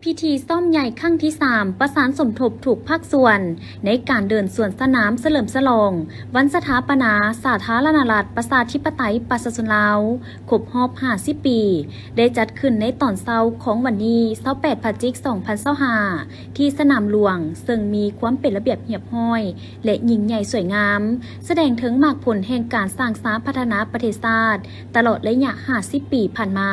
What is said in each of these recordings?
พิธีซ่อมใหญ่ครั้งที่ 3ประสานสมทบถูกภาคส่วนในการเดินสวนสนามเฉลิมฉลองวันสถาปนาสาธารณรัฐประชาธิปไตยประชาชนลาวครบรอบ50 ปีได้จัดขึ้นในตอนเช้าของวันที่28 พฤศจิกายน 2025ที่สนามหลวงซึ่งมีความเป็นระเบียบเรียบร้อยและยิ่งใหญ่สวยงามแสดงถึงมากผลแห่งการสร้างสรรค์พัฒนาประเทศชาติตลอดระยะ50 ปีผ่านมา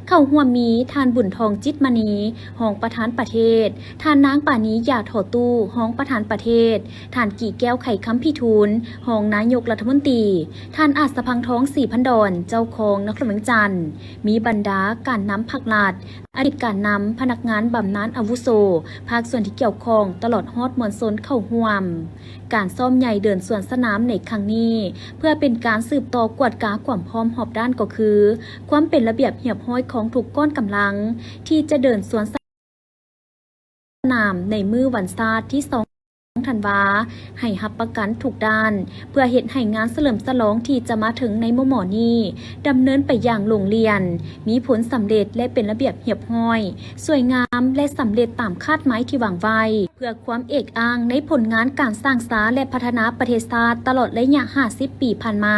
เข้าร่วมมีท่านบุญทองจิตมณีรองประธานประเทศท่านนางปานียาโถตู้รองประธานประเทศท่านกี่แก้วไข่คำพิทูลรองนายกรัฐมนตรีท่านอัศพังท้องศรีพันดอนเจ้าของนครหลวงจันทร์มีบรรดาการนำผักหลาดอดีตการนำพนักงานบำนาญอาวุโสภาคส่วนที่เกี่ยวข้องตลอดฮอดมวลชนเข้าร่วมการซ่อมใหญ่เดินสวนสนามในครั้งนี้เพื่อเป็นการสืบต่อกวดกาความพร้อมหอบด้านก็คือความเป็นระเบียบเรียบร้อยของทุกก้อนกำลังที่จะเดินสวนสนามในมื้อวันศาสตร์ที่2 ธันวาให้รับประกันทุกด้านเพื่อเฮ็ดให้งานเฉลิมฉลองที่จะมาถึงในมื้อหมอนี้ดำเนินไปอย่างลงเรียนมีผลสำเร็จและเป็นระเบียบเรียบร้อยสวยงามและสำเร็จตามคาดหมายที่วางไว้เพื่อความเอกอ้างในผลงานการสร้างสรรค์และพัฒนาประเทศชาติตลอดระยะ50 ปีผ่านมา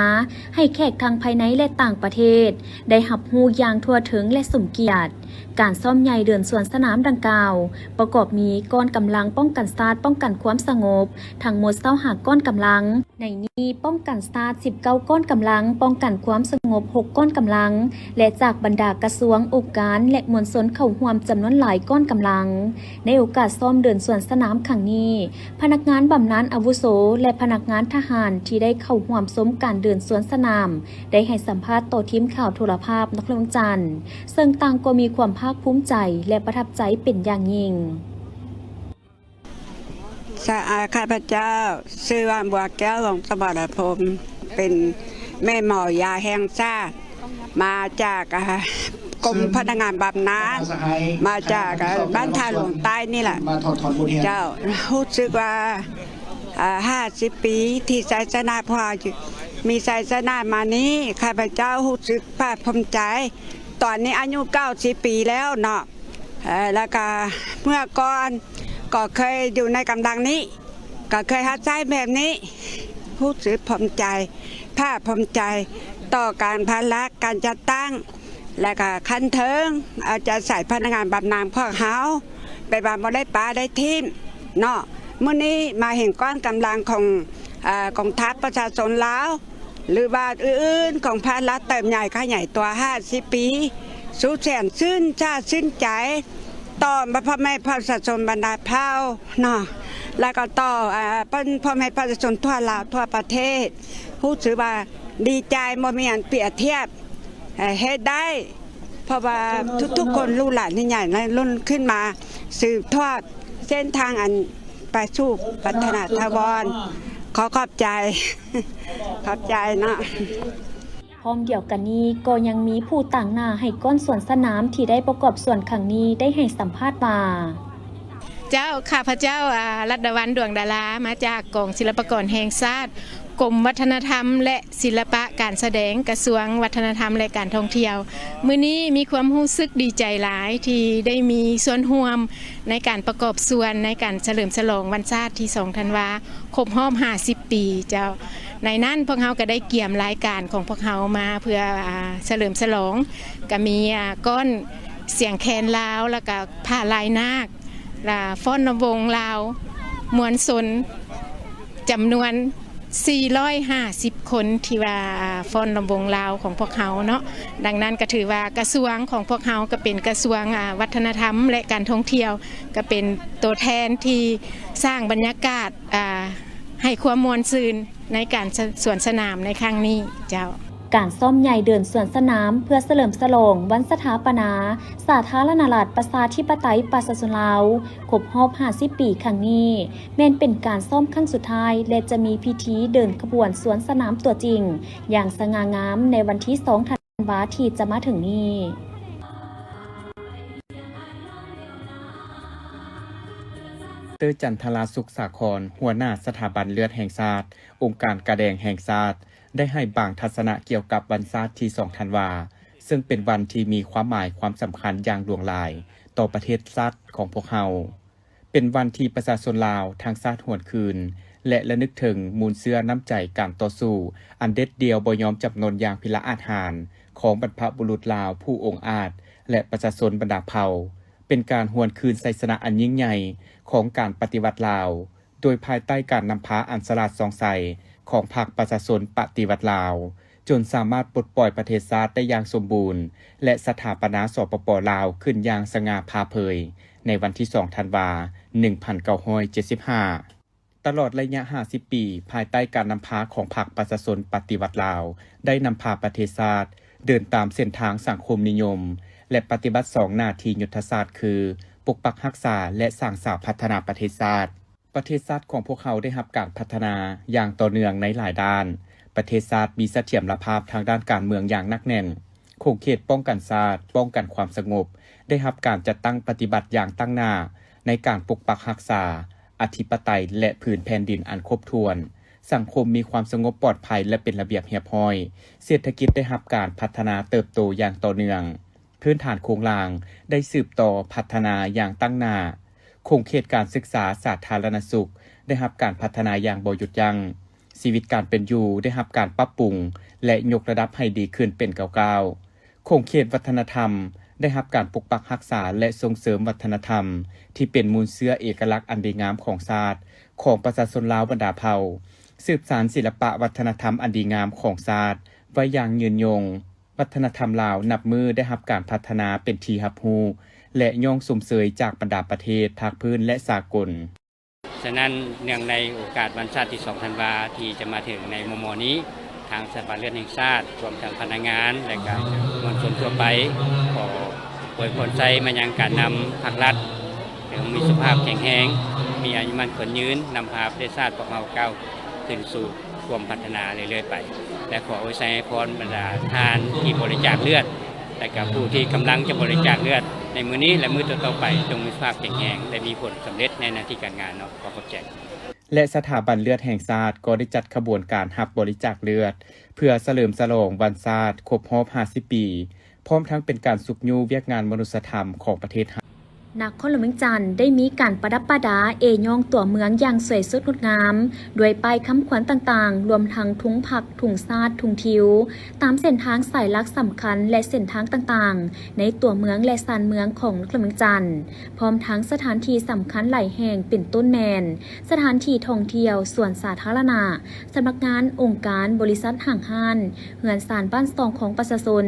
ให้แขกทางภายในและต่างประเทศได้รับรู้อย่างทั่วถึงและสมเกียรติการซ่อมใหญ่เดินสวนสนามดังกล่าวประกอบมีก้อนกำลังป้องกันชาติป้องกันความสงบทั้งหมด25ก้อนกำลังในนี้ป้องกันชาติ19ก้อนกำลังป้องกันความสงบ6ก้อนกำลังและจากบรรดากระทรวงองค์การและมวลชนเข้าร่วมจำนวนหลายก้อนกำลังในโอกาสซ่อมเดินสวนสนามครั้งนี้พนักงานบำนาญอาวุโสและพนักงานทหารที่ได้เข้าร่วมชมการเดินสวนสนามได้ให้สัมภาษณ์ต่อทีมข่าวโทรภาพนครหลวงจันทร์ซึ่งต่างก็มีความภาคภูมิใจและประทับใจเป็นอย่างยิ่งข้าพเจ้าชื่อว่าบัวแก้วหลวงสมรพรมเป็นแม่หมอยาแห่งชาติมาจากกรมพนักงานบำนาญมาจากบ้านท่าหลวงใต้นี่แหละเจ้ารู้สึกว่า50 ปีที่ชัยชนะพอมีชัยชนะมานี้ข้าพเจ้ารู้สึกภาคภูมิใจตอนนี้อายุ90 ปีแล้วเนาะแล้วก็เมื่อก่อนก็เคยอยู่ในกำลังนี้ก็เคยหัดใจแบบนี้รู้สึกภูมิใจภาคภูมิใจต่อการพัฒนาการจัดตั้งและก็คันเทิงเอาจะใส่พนักงานบำนาญพวกเฮาไปบำบ่ได้ปลาได้ทิมเนาะมื้อนี้มาเห็นก้อนกำลังของกองทัพประชาชนลาวหรือว่าอื่นๆของภาครัฐเติมใหญ่ข้าใหญ่ตัว50 ปีสู้แสนชื่นชาติชื่นใจต่อพ่อแม่ประชาชนบรรดาเผ่าเนาะแล้วก็ต่อพ่อแม่ประชาชนทั่วลาวทั่วประเทศรู้สึกว่าดีใจบ่มีอันเปรียบเทียบเฮ็ดได้เพราะว่าทุกๆคนลูกหลานที่ใหญ่ในรุ่นขึ้นมาสืบทอดเส้นทางอันไปสู่พัฒนาถาวรขอบใจขอบใจเนาะพร้อมเดียวกันนี้ก็ยังมีผู้ต่างหน้าให้ก้อนสวนสนามที่ได้ประกอบส่วนครั้งนี้ได้ให้สัมภาษณ์มาเจ้าข้าพเจ้ารัตดวรรณดวงดารามาจากกองศิลปากรแห่งชาติกรมวัฒนธรรมและศิลปะการแสดงกระทรวงวัฒนธรรมและการท่องเที่ยวมื้อนี้มีความรู้สึกดีใจหลายที่ได้มีส่วนร่วมในการประกอบส่วนในการเฉลิมฉลองวันชาติที่2 ธันวาครบรอบ50 ปีเจ้าในนั้นพวกเขาก็ได้เกี่ยมรายการของพวกเขามาเพื่อเฉลิมฉลองก็มีก้อนเสียงแคนลาวแล้วก็ผ้าลายนาคฟ้อนวงลาวมวลชนจำนวน450 คนที่ว่าฟ้อนรำวงลาวของพวกเขาเนาะดังนั้นก็ถือว่ากระทรวงของพวกเขาก็เป็นกระทรวงวัฒนธรรมและการท่องเที่ยวก็เป็นตัวแทนที่สร้างบรรยากาศให้ความมวลซื่นในการสวนสนามในครั้งนี้เจ้าการซ่อมใหญ่เดินสวนสนามเพื่อเฉลิมฉลองวันสถาปนาสาธารณรัฐประชาธิปไตยประชาชนลาวครบรอบ50 ปีครั้งนี้แม้นเป็นการซ่อมครั้งสุดท้ายและจะมีพิธีเดินขบวนสวนสนามตัวจริงอย่างสง่างามในวันที่2 ธันวาคมที่จะมาถึงนี้เตอร์จันทราสุขสาครหัวหน้าสถาบันเลือดแห่งชาติองค์การกระแดงแห่งชาติได้ให้บางทัศนะเกี่ยวกับวันชาติที่2 ธันวาซึ่งเป็นวันที่มีความหมายความสำคัญอย่างหลวงหลาย ต่อประเทศชาติของพวกเราเป็นวันที่ประชาชนลาวทางชาติหวนคืนและระลึกถึงมูลเชื่อน้ำใจการต่อสู้อันเด็ดเดียวบ่ยอมจำนนอย่างพิละอาจหารของบรรพบุรุษลาวผู้องอาจและประชาชนบรรดาเผ่าเป็นการหวนคืนไสยชนะอันยิ่งใหญ่ของการปฏิวัติลาวโดยภายใต้การนำพาอันสลาดสองใสของพรรคประชาชนปฏิวัติลาวจนสามารถปลดปล่อยประเทศชาติได้อย่างสมบูรณ์และสถาปนาสปป.ลาวขึ้นอย่างสง่าผ่าเผยในวันที่2ธันวาคม 1975 ตลอดระยะ50 ปีภายใต้การนำพาของพรรคประชาชนปฏิวัติลาวได้นำพาประเทศชาติเดินตามเส้นทางสังคมนิยมและปฏิบัติ2หน้าที่ยุทธศาสตร์คือปกปักรักษาและสร้างสรรค์พัฒนาประเทศชาติของพวกเขาได้รับการพัฒนาอย่างต่อเนื่องในหลายด้านประเทศชาติมีเสถียรภาพทางด้านการเมืองอย่างหนักแน่นโครงเขตป้องกันชาติป้องกันความสงบได้รับการจัดตั้งปฏิบัติอย่างตั้งหน้าในการปกปักรักษาอธิปไตยและผืนแผ่นดินอันครบถ้วนสังคมมีความสงบปลอดภัยและเป็นระเบียบเรียบร้อยเศรษฐกิจได้รับการพัฒนาเติบโตอย่างต่อเนื่องพื้นฐานโครงสร้างได้สืบต่อพัฒนาอย่างตั้งหน้าโครงเขตการศึกษาสาธารณสุขได้รับการพัฒนาอย่างบ่หยุดยั้งชีวิตการเป็นอยู่ได้รับการปรับปรุงและยกระดับให้ดีขึ้นเป็นก้าวๆโครงเขตวัฒนธรรมได้รับการปกปักรักษาและส่งเสริมวัฒนธรรมที่เป็นมูลเชื้อเอกลักษณ์อันดีงามของชาติของประชาชนลาวบรรดาเผ่าสืบสานศิลปะวัฒนธรรมอันดีงามของชาติไว้อย่างยืนยงวัฒนธรรมลาวนับมือได้รับการพัฒนาเป็นที่รับรู้และย่องสมเสยจากบรรดาประเทศภาคพื้นและสากลฉะนั้นเนื่องในโอกาสวันชาติที่2ธันวาคมที่จะมาถึงในมม.นี้ทางสถาบันเลือดแห่งชาติรวมทั้งพนักงานและก็มวลชนทั่วไปขออวยพรใจมายังการนำภาครัฐให้มีสุขภาพแข็งแรงมีอายุมั่นขวัญยืนนำพาประเทศชาติพวกเราก้าวขึ้นสู่ความพัฒนาเรื่อยๆไปและขออวยพรบรรดาทานที่บริจาคเลือดและกับผู้ที่กำลังจะบริจาคเลือดในมื้อนี้และมื้อต่อๆไปจงมีสุขภาพแข็งแรงและมีผลสำเร็จในหน้าที่การงานเนาะขอขอบใจและสถาบันเลือดแห่งชาติก็ได้จัดขบวนการรับบริจาคเลือดเพื่อเฉลิมฉลองวันชาติครบรอบ50 ปีพร้อมทั้งเป็นการสุขยูเวียกงานมนุษยธรรมของประเทศนครหลวงเวียงจันทร์ได้มีการประดับประดาย่องตัวเมืองอย่างสวยสดงดงามด้วยป้ายคำขวัญต่างๆรวมทั้งถุงผักถุงซาดถุงทิวตามเส้นทางสายลักสำคัญและเส้นทางต่างๆในตัวเมืองและซานเมืองของนครหลวงเวียงจันทร์พร้อมทั้งสถานที่สำคัญหลายแห่งเป็นต้นแมนสถานที่ท่องเที่ยวสวนสาธารณะสำนักงานองค์การบริษัทห้างห้านเฮือนศาลบ้านซองของประชาชน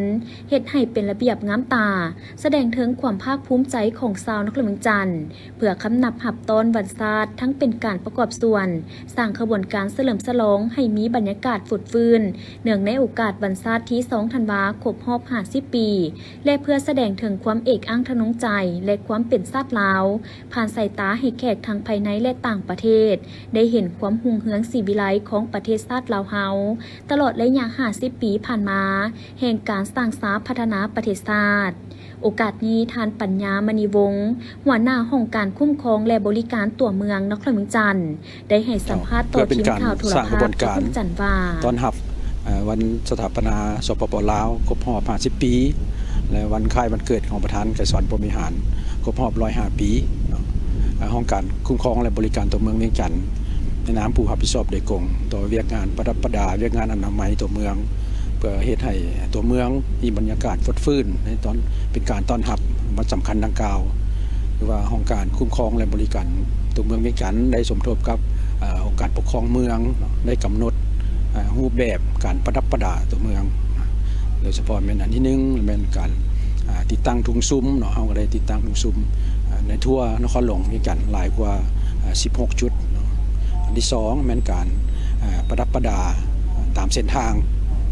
เฮ็ดให้เป็นระเบียบงามตาแสดงถึงความภาคภูมิใจของชาวนครหลวงเวียงจันทร์เพื่อคำนับหับต้นวันชาติทั้งเป็นการประกอบส่วนสร้างขบวนการเฉลิมฉลองให้มีบรรยากาศฝุดฟื้นเนื่องในโอกาสวันชาติที่2ธันวาคมครบรอบ50 ปีและเพื่อแสดงถึงความเอกอังทะนงใจและความเป็นชาติลาวผ่านสายตาให้แขกทั้งภายในและต่างประเทศได้เห็นความรุ่งเรืองศรีวิไลของประเทศชาติลาวเฮาตลอดระยะ50 ปีผ่านมาแห่งการสร้างสรรค์พัฒนาประเทศชาติโอกาสนี้ท่านปัญญามณีวงศ์หัวหน้าห้องการคุ้มครองและบริการตัวเมืองนครหลวงเวียงจันทร์ได้ให้สัมภาษณ์ต่อทีมข่าวโทรทัศน์คุณจันวาตอนรับวันสถาปนาสปป.ลาวครบรอบ50 ปีและวันคล้ายวันเกิดของประธานไกรสอนพรหมิหารครบรอบ105 ปีห้องการคุ้มครองและบริการตัวเมืองเวียงจันทร์ในนามผู้รับผิดชอบโดยกงต่อเวียกงานประดับประดาเวียกงานอนามัยตัวเมืองเพื่อเฮ็ดให้ตัวเมืองมีบรรยากาศฟดฟื้นในตอนเป็นการต้อนรับวันสำคัญดังกล่าวหรือว่าห้องการคุ้มครองและบริการตัวเมืองเวียงจันทร์ได้สมทบกับองค์การปกครองเมืองได้กำหนดรูปแบบการประดับประดาตัวเมืองโดยเฉพาะเป็นอันที่1เป็นการติดตั้งทุ่งซุ้มเนาะเฮาก็ได้ติดตั้งทุ่งซุ้มในทั่วนครหลวงเวียงจันทร์หลายกว่า16 จุดอันที่2เป็นการประดับประดาตามเส้นทาง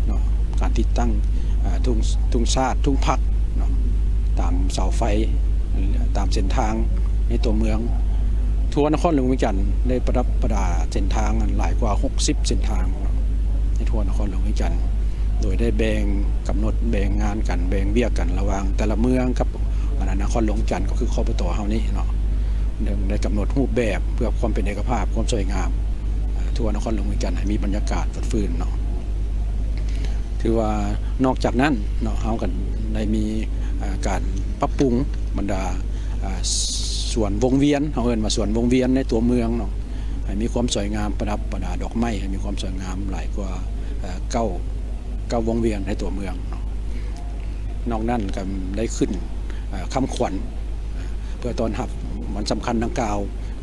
เนาะการติดตั้งทุ่งชาติทุ่งพักเนาะตามเสาไฟตามเส้นทางในตัวเมืองทั่วนครหลวงเวียงจันทร์ได้ประดับประดาเส้นทางหลายกว่า60เส้นทางในทั่วนครหลวงเวียงจันทร์โดยได้แบ่งกำหนดแบ่งงานกันแบ่งเบี้ยกันระหว่างแต่ละเมืองกับนครหลวงจันทร์ก็คือคปต.เฮานี่เนาะได้กำหนดรูปแบบเพื่อความเป็นเอกภาพความสวยงามทั่วนครหลวงเวียงจันทร์ให้มีบรรยากาศฟดฟื้นเนาะถือว่านอกจากนั้นเนาะเฮากันได้มีการปรับปรุงบรรดา สวนวงเวียนเขาเอิ้นว่าสวนวงเวียนในตัวเมืองเนาะให้มีความสวยงามประดับประดาดอกไม้ให้มีความสวยงามหลายกว่าเก้าวงเวียนในตัวเมืองเนาะนอกนั้นก็ได้ขึ้นคำขวัญเพื่อต้อนรับวันสำคัญดังกล่าว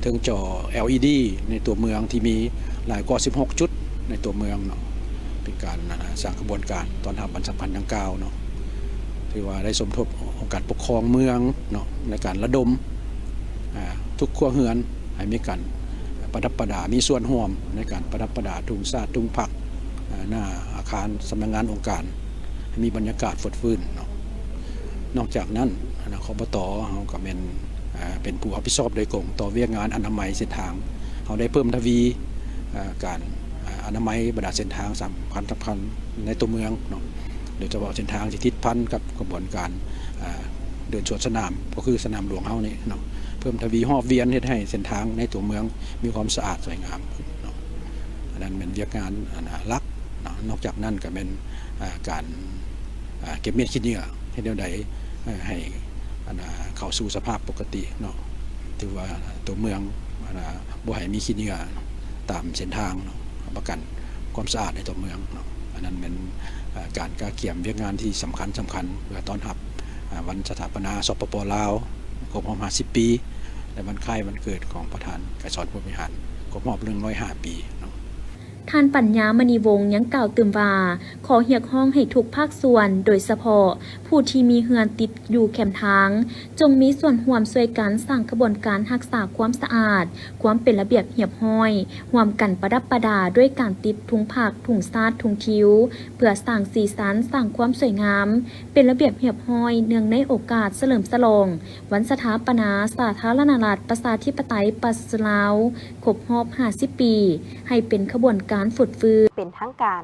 ถึงจอ LED ในตัวเมืองที่มีหลายกว่า16จุดในตัวเมืองเนาะเป็นการสร้างกระบวนการต้อนรับวันสำคัญดังกล่าวเนาะที่ว่าได้สมทบองค์การปกครองเมืองเนาะในการระดมทุกครัวเรือนให้มีการประดับประดามีส่วนร่วมในการประดับประดาทุ่งสาทุ่งผักหน้าอาคารสำนักงานองค์การให้มีบรรยากาศฟดฟื้นเนาะนอกจากนั้นคบต.เขาก็เป็นผู้รับผิดชอบโดยตรงต่อเวียกงานอนามัยเส้นทางเขาได้เพิ่มทวีการอนามัยบรรดาเส้นทางสำคัญในตัวเมืองเนาะโดยเฉพาะเส้นทางที่ทิศพันกับกระบวนการเดินสวนสนามก็คือสนามหลวงเฮานี่เนาะเพิ่มทวีหอบเวียนให้เส้นทางในตัวเมืองมีความสะอาดสวยงามเนาะอันนั้นเป็นเวียกงานหลักเนาะนอกจากนั้นก็เป็นการเก็บเม็ดขี้เหงื่อให้เดียวใดให้เข้าสู่สภาพปกติเนาะถือว่าตัวเมืองบ่ให้มีขี้เหงื่อตามเส้นทางประกันความสะอาดในตัวเมืองเนาะอันนั้นเป็นการกาเกี่ยมเวียกงานที่สำคัญเพื่อต้อนรับวันสถาปนาสปป.ลาวครบรอบ50 ปีและวันคล้ายวันเกิดของประธานไกรสอนผู้บริหารครบรอบ105 ปีเนาะ ท่านปัญญามณีวงศ์ยังกล่าวตื่มว่าขอเรียกร้องให้ทุกภาคส่วนโดยเฉพาะผู้ที่มีเรือนติดอยู่แคมทางจงมีส่วนร่วมช่วยกันสร้างกระบวนการรักษาความสะอาดความเป็นระเบียบเรียบร้อยร่วมกันประดับประดาด้วยการติดถุงผักถุงซาดถุงคิ้วเพื่อสร้างสีสันสร้างความสวยงามเป็นระเบียบเรียบร้อยเนื่องในโอกาสเฉลิมฉลองวันสถาปนาสาธารณรัฐประชาธิปไตยประชาชนลาวครบรอบ50 ปีให้เป็นขบวนการฝึกฟื้นเป็นทางการ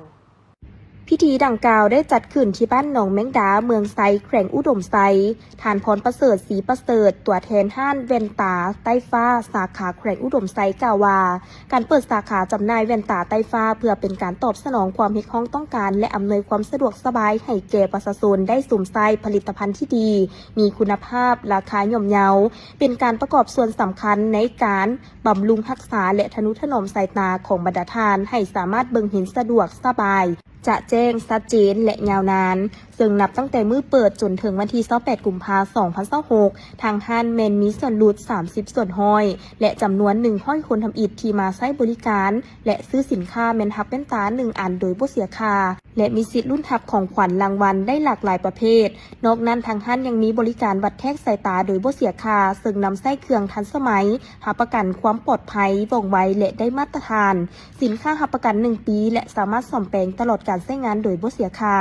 พิธีดังกล่าวได้จัดขึ้นที่บ้านหนองแมงดาเมืองไซแขวงอุดมไซฐานพรประเสริฐศรีประเสริฐตัวแทนห้านแว่นตาใต้ฟ้าสาขาแขวงอุดมไซกล่าวว่าการเปิดสาขาจำหน่ายแว่นตาใต้ฟ้าเพื่อเป็นการตอบสนองความเรียกร้องต้องการและอำนวยความสะดวกสบายให้แก่ประชาชนได้สวมใส่ผลิตภัณฑ์ที่ดีมีคุณภาพราคาย่อมเยาเป็นการประกอบส่วนสำคัญในการบำรุงรักษาและทนุถนอมสายตาของบรรดาทานให้สามารถเบิ่งเห็นสะดวกสบายจะแจ้งชัดเจนและยาวนานซึ่งนับตั้งแต่มื้อเปิดจนถึงวันที่28 กุมภาพันธ์ 2026ทางห้านแมนมีส่วนลด30 ส่วนห้อยและจำนวน100 คนทำอิฐที่มาใช้บริการและซื้อสินค้าแมนทับแว่นตา1 อันโดยบ่เสียค่าและมีสิทธิ์รุ่นทับของขวัญรางวัลได้หลากหลายประเภทนอกนั้นทางห้านยังมีบริการวัดแทกสายตาโดยบ่เสียค่าซึ่งนำใช้เครื่องทันสมัยรับประกันความปลอดภัยว่องไวและได้มาตรฐานสินค้ารับประกัน1 ปีและสามารถซ่อมแปลงตลอดการใช้งานโดยบ่เสียค่า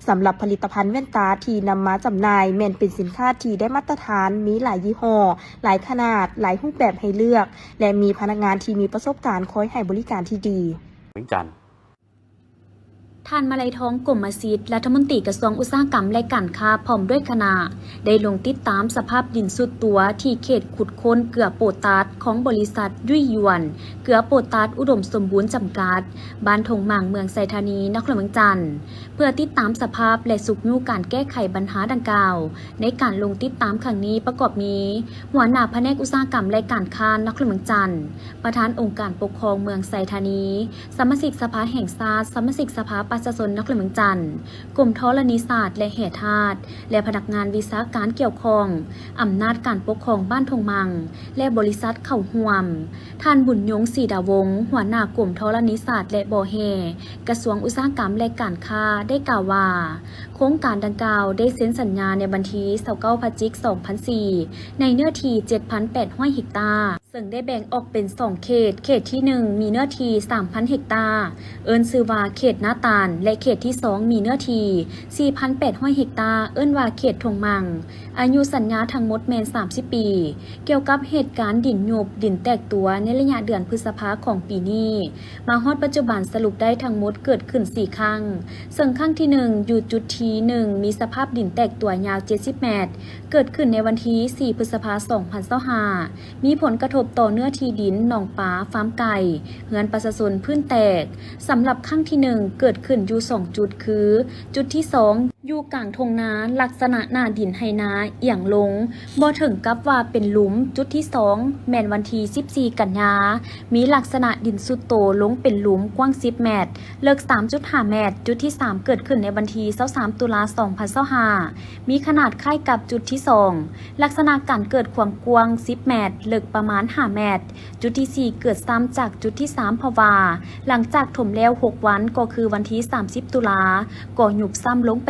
สำหรับผลิตภัณฑ์แว่นตาที่นำมาจำหน่ายแม่นเป็นสินค้าที่ได้มาตรฐานมีหลายยี่ห้อหลายขนาดหลายรูปแบบให้เลือกและมีพนักงานที่มีประสบการณ์คอยให้บริการที่ดีเหมือนกันท่านมาลัยทองกรมศิษย์รัฐมนตรีกระทรวงอุตสาหกรรมและการค้าพร้อมด้วยคณะได้ลงติดตามสภาพดินสุดตัวที่เขตขุดค้นเกลือโปแตสของบริษัทยุ่ยยวนเกลือโปแตสอุดมสมบูรณ์จำกัดบ้านทงหม่างเมืองไซธานีนครเมืองจันทร์เพื่อติดตามสภาพและสุกยูการแก้ไขปัญหาดังกล่าวในการลงติดตามครั้งนี้ประกอบมีหัวหน้าแผนกอุตสาหกรรมและการค้านครเมืองจันทร์ประธานองค์การปกครองเมืองไซธานีสมาชิกสภาแห่งชาติสมาชิกสภาประชาชนนครเมืองจันทร์กรมธรณีศาสตร์และแห่ธาตุและพนักงานวิชาการเกี่ยวข้องอำนาจการปกครองบ้านทงมังและบริษัทเข้าร่วมท่านบุญยงศรีดาวงศ์หัวหน้ากรมธรณีศาสตร์และบ่อแห่กระทรวงอุตสาหกรรมและการค้าได้กล่าวว่าโครงการดังกล่าวได้เซ็นสัญญาในวันที่29 พฤศจิกายน 2004ในเนื้อที่ 7,800 เฮกตาร์ซึ่งได้แบ่งออกเป็น2เขตที่1มีเนื้อที่ 3,000 เฮกตาร์เอิ้นชื่อว่าเขตนาตาลและเขตที่2มีเนื้อที่ 4,800 เฮกตาร์เอิ้นว่าเขตทงมังอายุสัญญาทั้งหมดแม่น30 ปีเกี่ยวกับเหตุการณ์ดินยุบดินแตกตัวในระยะเดือนพฤษภาคมของปีนี้มาฮอดปัจจุบันสรุปได้ทั้งหมดเกิดขึ้น4ครั้งซึ่งครั้งที่1อยู่จุดที่1มีสภาพดินแตกตัวยาว70 เมตรเกิดขึ้นในวันที่4 พฤษภาคม 2025มีผลกระทบต่อเนื้อที่ดินหนองปลาฟาร์มไก่เฮือนประชาชนพื้นแตกสำหรับครั้งที่1เกิดขึ้นอยู่2จุดคือจุดที่2 อยู่กลางทงนาลักษณะหน้าดินไหนาเอียงลงบ่ถึงกับว่าเป็นหลุมจุดที่2แม่นวันที่14กันยามีลักษณะดินสุดโตลงเป็นหลุมกว้าง10เมตรเลิก 3.5 เมตรจุดที่3เกิดขึ้นในวันที่23ตุลา2025มีขนาดคล้ายกับจุดที่2ลักษณะการเกิดความกว้าง10เมตรเลิกประมาณ5เมตรจุดที่4เกิดซ้ำจากจุดที่3เพราะว่าหลังจากถมแล้ว6วันก็คือวันที่30ตุลาก็หยุบซ้ำลงไป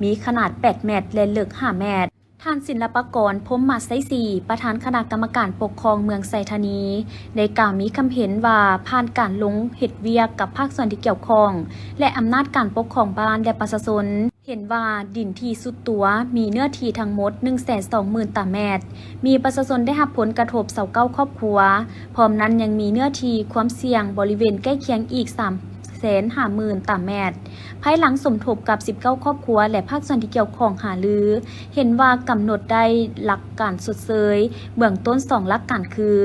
มีขนาด8เมตรและลึก5เมตรท่านศิลปากรพรหมมาไซสีประธานคณะกรรมการปกครองเมืองไซธานีได้กล่าวมีคำเห็นว่าผ่านการลงเฮ็ดเวียกกับภาคส่วนที่เกี่ยวข้องและอำนาจการปกครองบ้านและประชาชนเห็นว่าดินที่สุดตัวมีเนื้อที่ทั้งหมด 120,000 ตารางเมตรมีประชาชนได้รับผลกระทบ29ครอบครัวพร้อมนั้นยังมีเนื้อที่ความเสี่ยงบริเวณใกล้เคียงอีก350,000 ตารางเมตรภายหลังสมทบกับ19ครอบครัวและภาคส่วนที่เกี่ยวข้องหารือเห็นว่ากำหนดได้หลักการสดเสยเบื้องต้น2หลักการคือ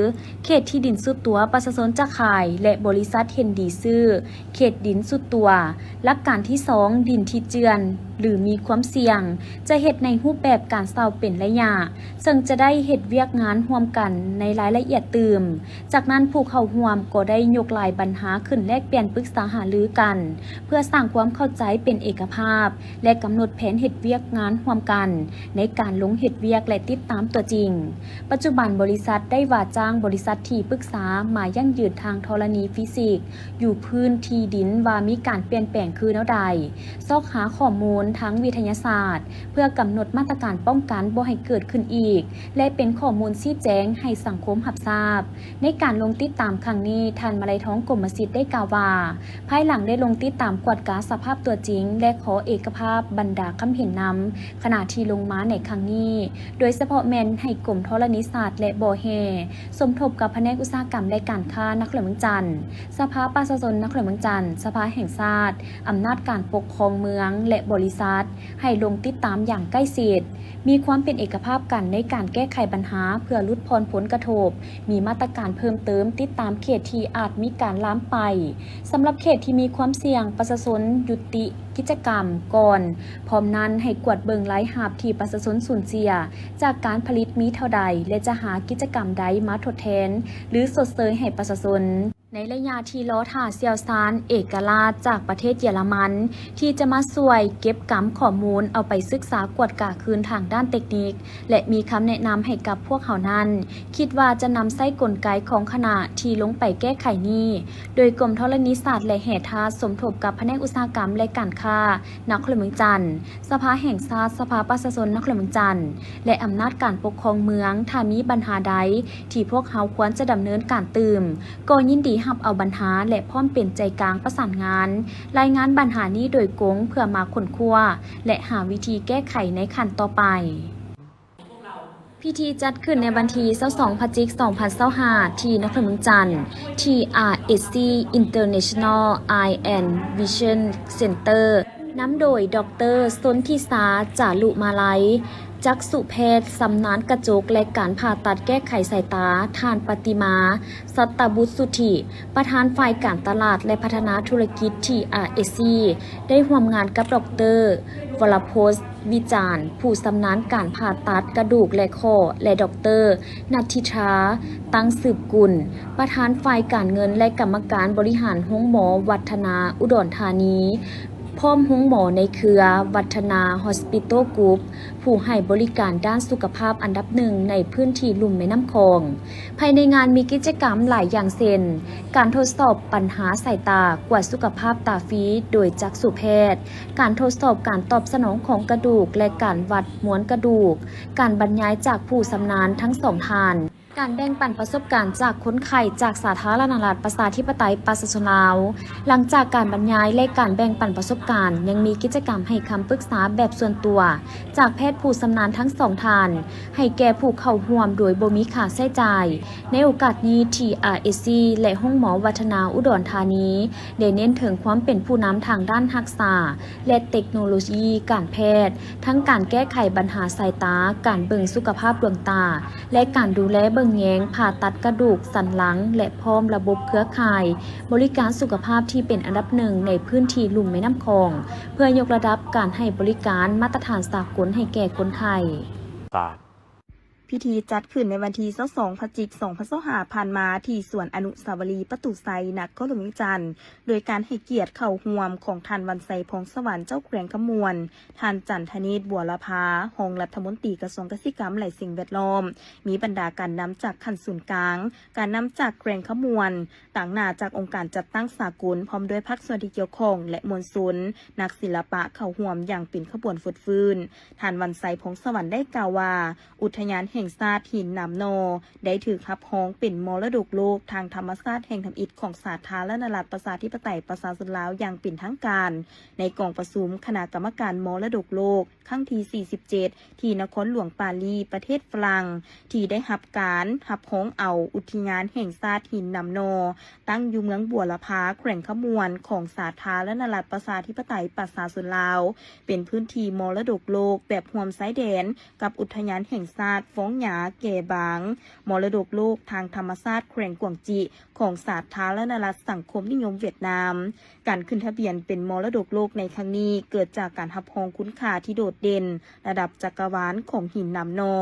เขตที่ดินสุดตัวประชาชนจะขายและบริษัทเห็นดีซื้อเขตดินสุดตัวหลักการที่2ดินที่เจือนหรือมีความเสี่ยงจะเฮ็ดในรูปแบบการเซาเป็นระยะซึ่งจะได้เฮ็ดเวียกงานร่วมกันในรายละเอียดตื่มจากนั้นผู้เข้าร่วมก็ได้ยกหลายปัญหาขึ้นแลกเปลี่ยนปรึกษาหารือกันเพื่อสร้างความเข้าใจเป็นเอกภาพและกำหนดแผนเฮ็ดเวียกงานร่วมกันในการลงเฮ็ดเวียกและติดตามตัวจริงปัจจุบันบริษัทได้ว่าจ้างบริษัทที่ปรึกษามายั่งยืนทางธรณีฟิสิกส์อยู่พื้นที่ดินว่ามีการเปลี่ยนแปลงคือแนวใดซอกหาข้อมูลทั้งวิทยาศาสตร์เพื่อกำหนดมาตรการป้องกันบ่ให้เกิดขึ้นอีกและเป็นข้อมูลชี้แจงให้สังคมรับทราบในการลงติดตามครั้งนี้ท่านมาลัยท้องกรมศิลป์ได้กล่าวว่าภายหลังได้ลงติดตามกวดกาสภาพตัวจริงและขอเอกภาพบรรดาคำเห็นนำขณะที่ลงมาในครั้งนี้โดยเฉพาะแมนให้กรมธรณีศาสตร์และบ่อแห่สมทบกับแผนกอุตสาหกรรมและการค้านครเมืองจันทร์สภาประชาชนนครเมืองจันทร์สภาแห่งชาติอำนาจการปกครองเมืองและบริษัทให้ลงติดตามอย่างใกล้ชิดมีความเป็นเอกภาพกันในการแก้ไขปัญหาเพื่อลดพรผลกระทบมีมาตรการเพิ่มเติมติดตามเขตที่อาจมีการล้ำไปสำหรับเขตที่มีความเสี่ยงประชาชนยุติกิจกรรมก่อนพร้อมนั้นให้กวดเบิงไร้หาบที่ประชาชนสูญเสียจากการผลิตมีเท่าใดและจะหากิจกรรมใดมาทดแทนหรือสดเสยให้ประชาชนในระยะที่ล้อท่าเซียวซานเอกราชจากประเทศเยอรมันที่จะมาช่วยเก็บกำข้อมูลเอาไปศึกษากวดกาคืนทางด้านเทคนิคและมีคำแนะนำให้กับพวกเขานั้นคิดว่าจะนำไส้กลไกของคณะที่ลงไปแก้ไขนี้โดยกรมธรณีศาสตร์และแห่ทาสมทบกับแผนกอุตสาหกรรมและการค้านครเมืองจันทร์สภาแห่งชาติสภาประชาชนนครเมืองจันทร์และอำนาจการปกครองเมืองถ้ามีปัญหาใดที่พวกเขาควรจะดำเนินการตื่มก็ยินดีรับเอาปัญหาและพร้อมเป็นใจกลางประสานงานรายงานปัญหานี้โดยกงเพื่อมาค้นคว้าและหาวิธีแก้ไขในขั้นต่อไปพิธีจัดขึ้นในวันที่22 พฤศจิกายน 2025 ที่นครเมืองจันทร์ที่ RSC International Eye and Vision Center นำโดยดร.สนธิสา จารุมาลัยจักษุแพทย์สำนานกระจกและการผ่าตัดแก้ไขสายตาท่านปฏิมาสัตตบุตรสุทธิประธานฝ่ายการตลาดและพัฒนาธุรกิจที่ RSC ได้ร่วมงานกับดร.วรพจน์วิจารณ์ผู้สำนานการผ่าตัดกระดูกและข้อและดร.นัทธิชาตั้งสืบกุลประธานฝ่ายการเงินและกรรมการบริหารโรงหมอวัฒนาอุดรธานีพร้อมโรงหมอในเครือวัฒนาฮอสปิโตกรุ๊ปผู้ให้บริการด้านสุขภาพอันดับหนึ่งในพื้นที่ลุ่มแม่น้ำคองภายในงานมีกิจกรรมหลายอย่างเช่นการทดสอบปัญหาสายตากวดสุขภาพตาฟรีโดยจักษุแพทย์การทดสอบการตอบสนองของกระดูกและการวัดม้วนกระดูกการบรรยายจากผู้ชำนาญทั้งสองท่านการแบ่งปันประสบการณ์จากคนไข้จากสาธารณรัฐประชาธิปไตยประชาชนลาวหลังจากการบรรยายและการแบ่งปันประสบการณ์ยังมีกิจกรรมให้คำปรึกษาแบบส่วนตัวจากแพทย์ผู้ชำนาญทั้งสองท่านให้แก่ผู้เข้าร่วมโดยบ่มีค่าใช้จ่ายในโอกาสนี้ที่ RSC และห้องหมอวัฒนาอุดรธานีได้เน้นถึงความเป็นผู้นำทางด้านรักษาและเทคโนโลยีการแพทย์ทั้งการแก้ไขปัญหาสายตาการเบิ่งสุขภาพดวงตาและการดูแลเบิ่ง งแยงผ่าตัดกระดูกสันหลังและพร้อมระบบเครือข่ายบริการสุขภาพที่เป็นอันดับหนึ่งในพื้นที่ลุ่มแม่น้ำคองเพื่อยกระดับการให้บริการมาตรฐานสากลให้แก่คนไทยพิธีจัดขึ้นในวันที่22 พฤศจิกายน 2025 ผ่านมาที่สวนอนุสาวรีย์ประตูไซนครหลวงเวียงจันทน์โดยการให้เกียรติเข้าร่วมของท่านวันไซพงษ์สวรรค์เจ้าแขวงขมวนท่านจันทนิตบัวละพารองรัฐมนตรีกระทรวงเกษตรกรรมและสิ่งแวดล้อมมีบรรดาการนำจากขั้นศูนย์กลางการนำจากแขวงขมวนต่างหน้าจากองค์การจัดตั้งสากลพร้อมด้วยภาคส่วนที่เกี่ยวข้องและมวลชนนักศิลปะเข้าร่วมอย่างเป็นขบวนฟุดฟื้นท่านวันไซพงษ์สวรรค์ได้กล่าวว่าอุทยานแห่งชาติหินน้ำโนได้ถือรับรองเป็นมรดกโลกทางธรรมชาติแห่งธรรมอิฐของสาธารณรัฐประชาธิปไตยประชาชนลาวอย่างเป็นทางการในกองประชุมคณะกรรมการมรดกโลกครั้งที่ 47 ที่นครหลวงปารีสประเทศฝรั่งที่ได้รับการรับรองเอาอุทยานแห่งชาติหินน้ำโนตั้งอยู่เมืองบัวละพาแขวงขมวนของสาธารณรัฐประชาธิปไตยประชาชนลาวเป็นพื้นที่มรดกโลกแบบห่วมชายแดนกับอุทยานแห่งชาติฟ้องหยาแก่บางมรดกโลกทางธรรมชาติแขวงกวางจิของสาธารณรัฐสังคมนิยมเวียดนามการขึ้นทะเบียนเป็นมรดกโลกในครั้งนี้เกิดจากการรับรองคุณค่าที่โดดเด่นระดับจักรวาลของหินน้ำนอ